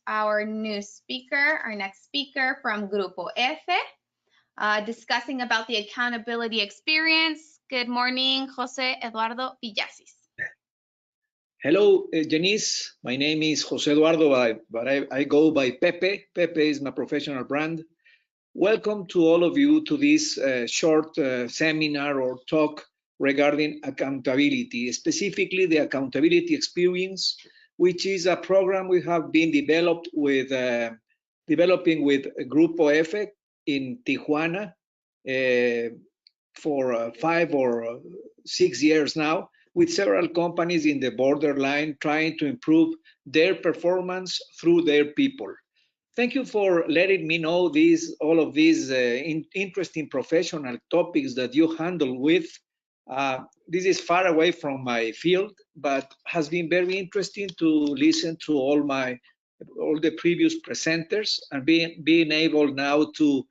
our new speaker, our next speaker from Grupo F, discussing about the accountability experience. Good morning, Jose Eduardo Villasis. Hello, Janice. My name is Jose Eduardo, but I go by Pepe. Pepe is my professional brand. Welcome to all of you to this short seminar or talk regarding accountability, specifically the accountability experience, which is a program we have been developing with Grupo F in Tijuana for 5 or 6 years now, with several companies in the borderline trying to improve their performance through their people. Thank you for letting me know all of these interesting professional topics that you handle with. This is far away from my field, but has been very interesting to listen to all the previous presenters and being able now to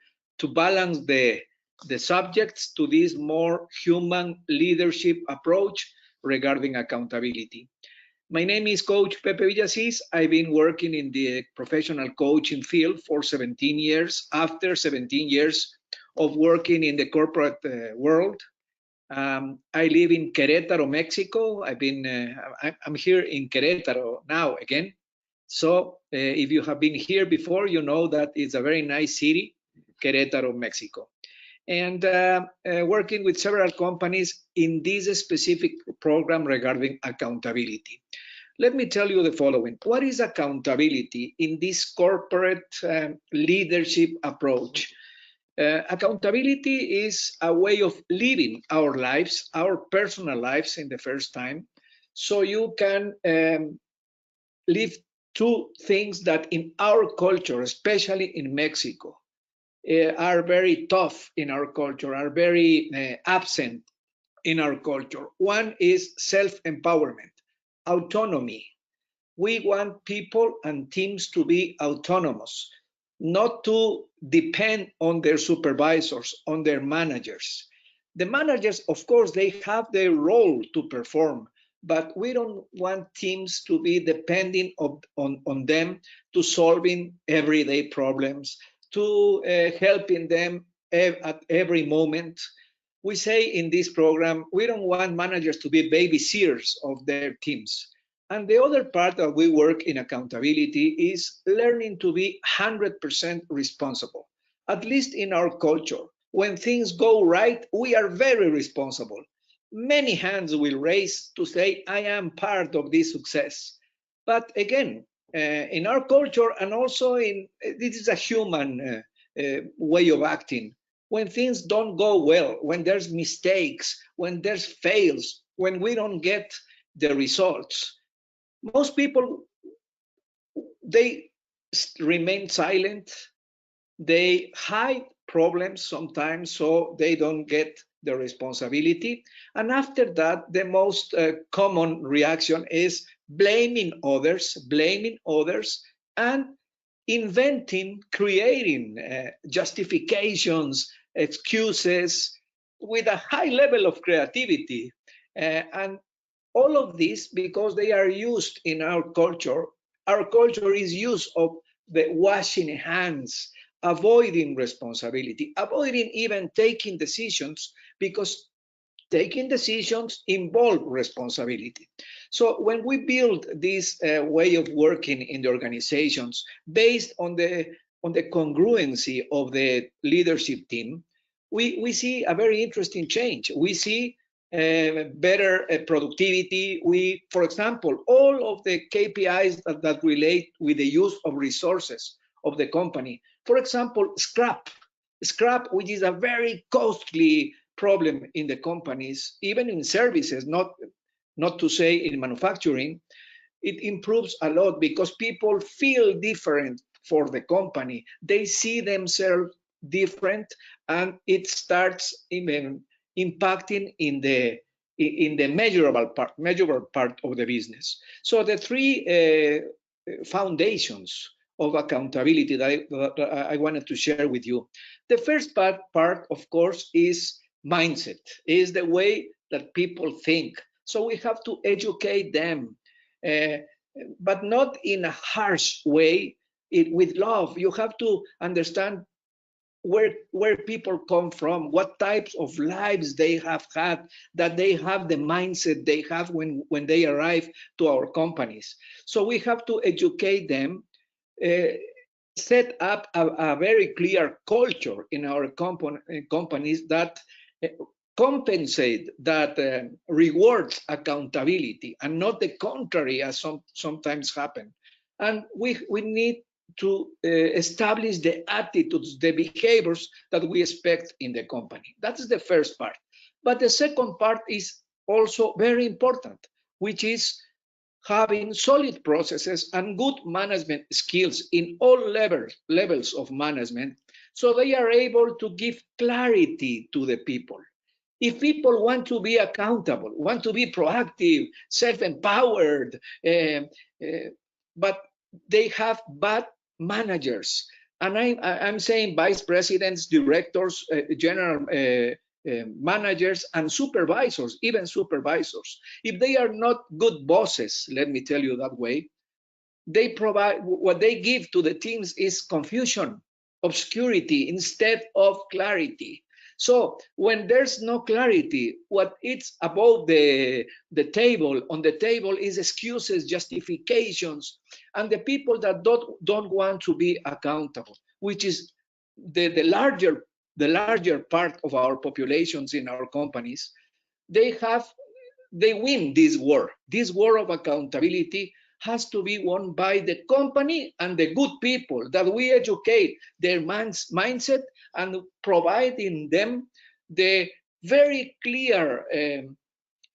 balance the subjects to this more human leadership approach regarding accountability. My name is Coach Pepe Villasis. I've been working in the professional coaching field for 17 years, after 17 years of working in the corporate world. I live in Querétaro, Mexico. I'm here in Querétaro now again. So if you have been here before, you know that it's a very nice city, Querétaro, Mexico. And working with several companies in this specific program regarding accountability. Let me tell you the following. What is accountability in this corporate leadership approach? Accountability is a way of living our lives, our personal lives in the first time, so you can live two things that in our culture, especially in Mexico, are very tough in our culture, are very absent in our culture. One is self-empowerment, autonomy. We want people and teams to be autonomous, not to depend on their supervisors, on their managers. The managers, of course, they have their role to perform, but we don't want teams to be depending on them to solving everyday problems, to helping them at every moment. We say in this program, we don't want managers to be babysitters of their teams. And the other part that we work in accountability is learning to be 100% responsible, at least in our culture. When things go right, we are very responsible. Many hands will raise to say, I am part of this success. But again, in our culture, and also this is a human way of acting. When things don't go well, when there's mistakes, when there's fails, when we don't get the results, most people, they remain silent. They hide problems sometimes so they don't get the responsibility. And after that, the most common reaction is blaming others, and inventing, creating justifications, excuses with a high level of creativity. And all of this because they are used in our culture. Our culture is used of the washing hands, avoiding responsibility, avoiding even taking decisions, because taking decisions involve responsibility. So when we build this way of working in the organizations based on the congruency of the leadership team, we see a very interesting change. We see better productivity. For example, all of the KPIs that relate with the use of resources of the company. For example, scrap, which is a very costly problem in the companies, even in services, not to say in manufacturing. It improves a lot because people feel different for the company. They see themselves different, and it starts even impacting in the measurable part of the business. So the three foundations of accountability that I wanted to share with you. The first part, of course, is mindset, is the way that people think. So we have to educate them, but not in a harsh way, it with love. You have to understand where people come from, what types of lives they have had, that they have the mindset they have when they arrive to our companies. So we have to educate them, uh, set up a very clear culture in our companies that uh, compensate, that rewards accountability, and not the contrary, as sometimes happen. And we need to establish the attitudes, the behaviors that we expect in the company. That's the first part. But the second part is also very important, which is having solid processes and good management skills in all levels of management, so they are able to give clarity to the people. If people want to be accountable, want to be proactive, self-empowered, but they have bad managers, and I'm saying vice presidents, directors, general managers, and supervisors, even supervisors. If they are not good bosses, let me tell you that way, they provide, what they give to the teams is confusion, obscurity instead of clarity. So when there's no clarity, what it's above the table, on the table, is excuses, justifications, and the people that don't want to be accountable, which is the larger part of our populations in our companies. They win this war. This war of accountability has to be won by the company and the good people, that we educate their mindset and providing them the very clear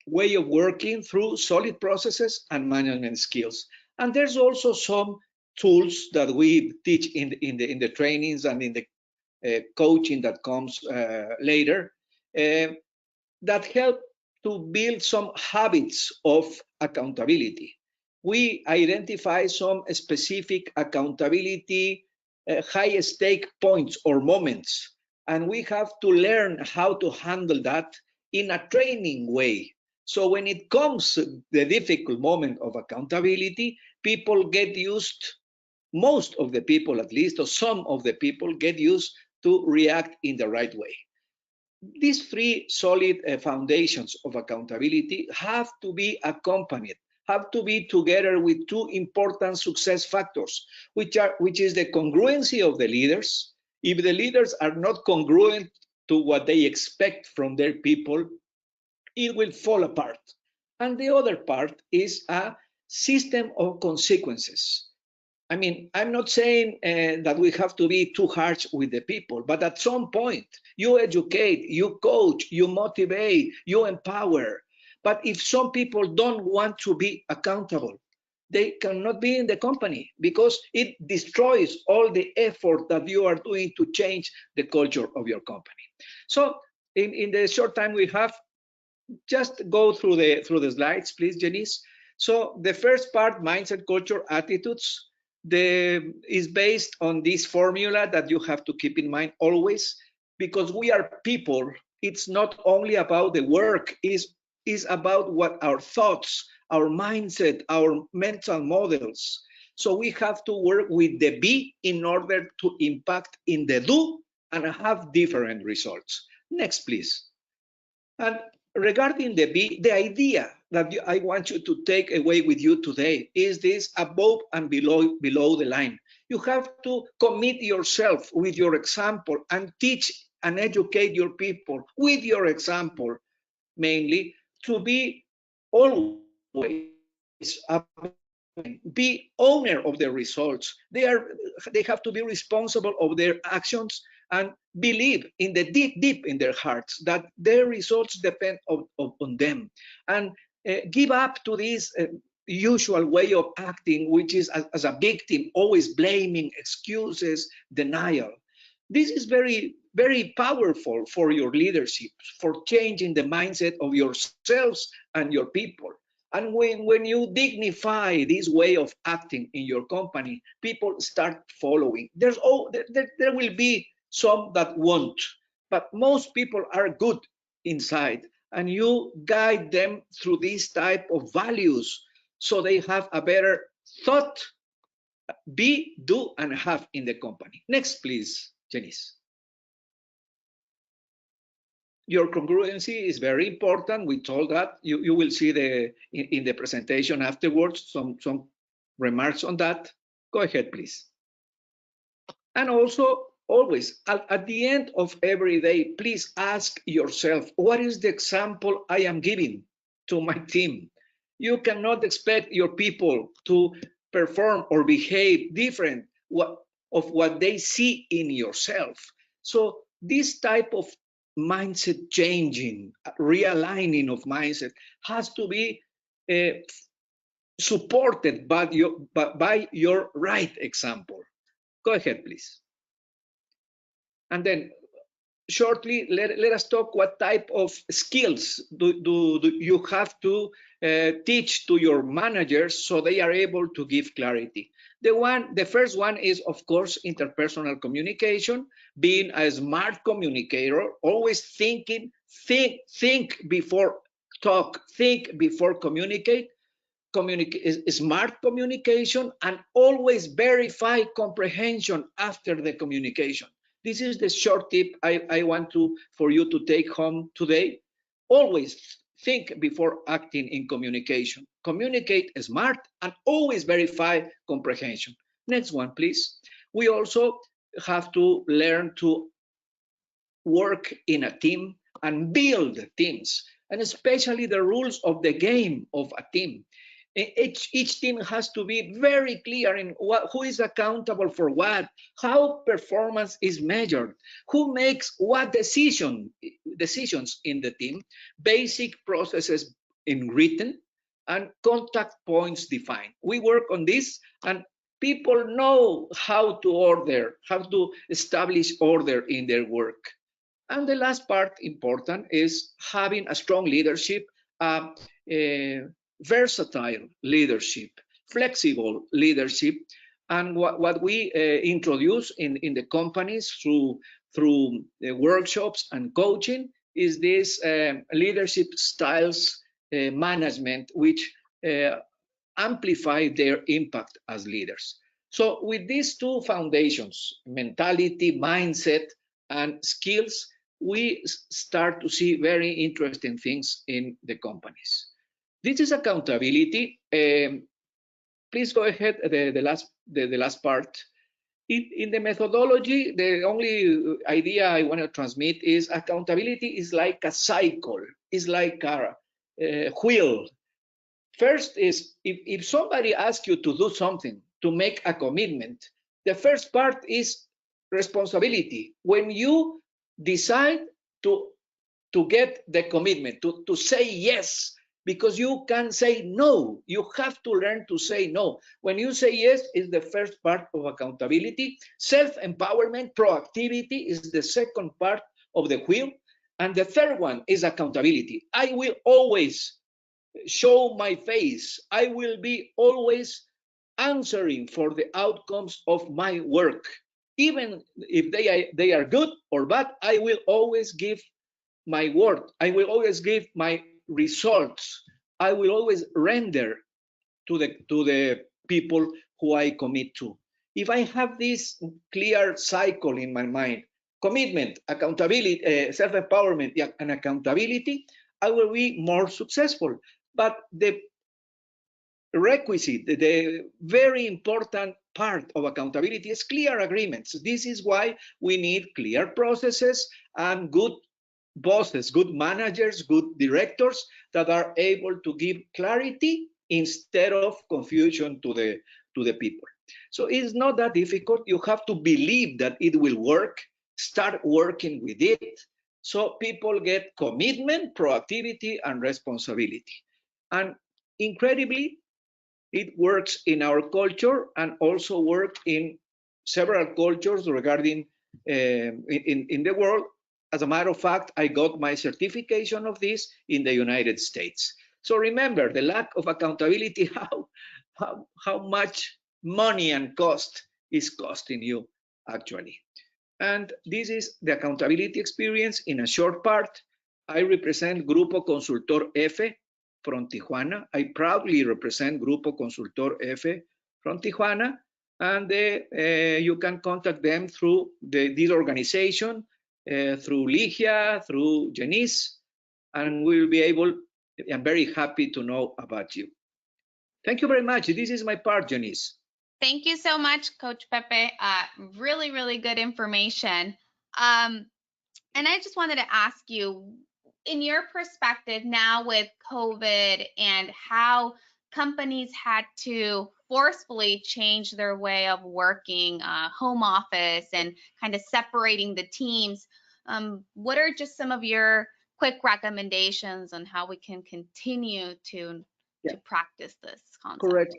way of working through solid processes and management skills. And there's also some tools that we teach in the trainings and in the coaching that comes later, uh, that help to build some habits of accountability. We identify some specific accountability high stake points or moments, and we have to learn how to handle that in a training way. So when it comes to the difficult moment of accountability, people get used, most of the people at least, or some of the people get used to react in the right way. These three solid foundations of accountability have to be accompanied, have to be together with two important success factors, which is the congruency of the leaders. If the leaders are not congruent to what they expect from their people, it will fall apart. And the other part is a system of consequences. I mean, I'm not saying that we have to be too harsh with the people, but at some point, you educate, you coach, you motivate, you empower. But if some people don't want to be accountable, they cannot be in the company, because it destroys all the effort that you are doing to change the culture of your company. So in the short time we have, just go through the slides, please, Janice. So the first part, mindset, culture, attitudes, is based on this formula that you have to keep in mind always, because we are people. It's not only about the work, is about what our thoughts, our mindset, our mental models. So we have to work with the be in order to impact in the do and have different results. Next, please. And regarding the idea that I want you to take away with you today is this: above and below the line. You have to commit yourself with your example and teach and educate your people with your example, mainly, to be always be owner of the results. They have to be responsible of their actions and believe in the deep in their hearts that their results depend on them, and give up to this usual way of acting, which is as a victim, always blaming, excuses, denial. This is very powerful for your leadership, for changing the mindset of yourselves and your people. And when you dignify this way of acting in your company, people start following. There will be some that won't, but most people are good inside, and you guide them through this type of values, so they have a better thought be, do, and have in the company. Next, please, Janice. Your congruency is very important. We told that. You will see in the presentation afterwards some remarks on that. Go ahead, please. And also, always, at the end of every day, please ask yourself, what is the example I am giving to my team? You cannot expect your people to perform or behave different of what they see in yourself. So this type of mindset changing, realigning of mindset has to be supported by your right example. Go ahead, please. And then shortly, let us talk what type of skills do you have to teach to your managers so they are able to give clarity. The first one is, of course, interpersonal communication, being a smart communicator, always think before talk, think before communicate, smart communication, and always verify comprehension after the communication. This is the short tip I want for you to take home today. Always think before acting in communication. Communicate smart and always verify comprehension. Next one, please. We also have to learn to work in a team and build teams, and especially the rules of the game of a team. Each team has to be very clear in who is accountable for what, how performance is measured, who makes what decisions in the team, basic processes in written, and contact points defined. We work on this, and people know how to establish order in their work. And the last part important is having a strong leadership, versatile leadership, flexible leadership. And what we introduce in the companies through workshops and coaching is this leadership styles management, which amplify their impact as leaders. So with these two foundations, mentality, mindset, and skills, we start to see very interesting things in the companies. This is accountability. Please go ahead, the last part. In the methodology, the only idea I want to transmit is accountability is like a cycle, is like a wheel. First is, if somebody asks you to do something, to make a commitment, the first part is responsibility. When you decide to get the commitment, to say yes, because you can say no. You have to learn to say no. When you say yes, is the first part of accountability. Self-empowerment, proactivity is the second part of the wheel. And the third one is accountability. I will always show my face. I will be always answering for the outcomes of my work. Even if they are good or bad, I will always give my word. I will always give my results. I will always render to the people who I commit to. If I have this clear cycle in my mind, commitment, accountability, self-empowerment, and accountability, I will be more successful. But the requisite, the very important part of accountability is clear agreements. This is why we need clear processes and good bosses, good managers, good directors that are able to give clarity instead of confusion to the people. So it's not that difficult. You have to believe that it will work, start working with it, so people get commitment, proactivity, and responsibility. And incredibly, it works in our culture and also worked in several cultures regarding in the world. As a matter of fact, I got my certification of this in the United States. So remember, the lack of accountability, how much money and cost is costing you actually. And this is the accountability experience in a short part. I represent Grupo Consultor F from Tijuana. I proudly represent Grupo Consultor F from Tijuana. and you can contact them through this organization, through Ligia, through Janice, and we will be able. I'm very happy to know about you. Thank you very much. This is my part, Janice. Thank you so much, Coach Pepe. Really, really good information. And I just wanted to ask you, in your perspective now with COVID and how companies had to forcefully change their way of working, home office, and kind of separating the teams, what are just some of your quick recommendations on how we can continue to practice this concept? Correct.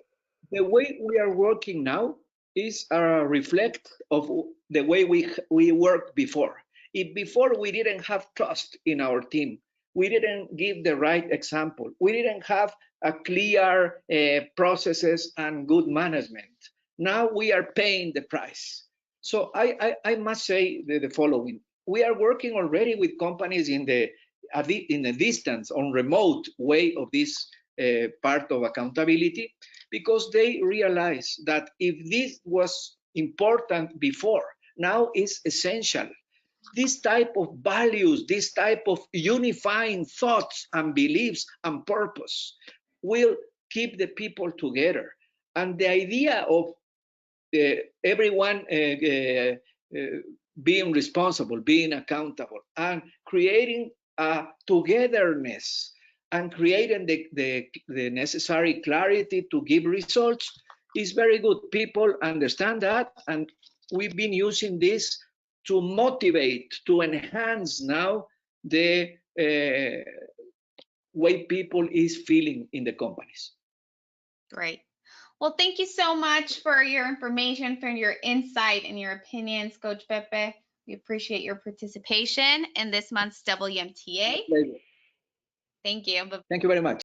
The way we are working now is a reflect of the way we worked before. If before we didn't have trust in our team, we didn't give the right example, we didn't have a clear processes and good management. Now we are paying the price. So I must say the following: we are working already with companies in the distance, on remote way of this part of accountability, because they realize that if this was important before, now it's essential. This type of values, this type of unifying thoughts and beliefs and purpose will keep the people together. And the idea of everyone being responsible, being accountable, and creating a togetherness and creating the necessary clarity to give results is very good. People understand that, and we've been using this to motivate, to enhance now the way people is feeling in the companies. Great. Well, thank you so much for your information, for your insight and your opinions, Coach Pepe. We appreciate your participation in this month's WMTA. Thank you. Thank you very much.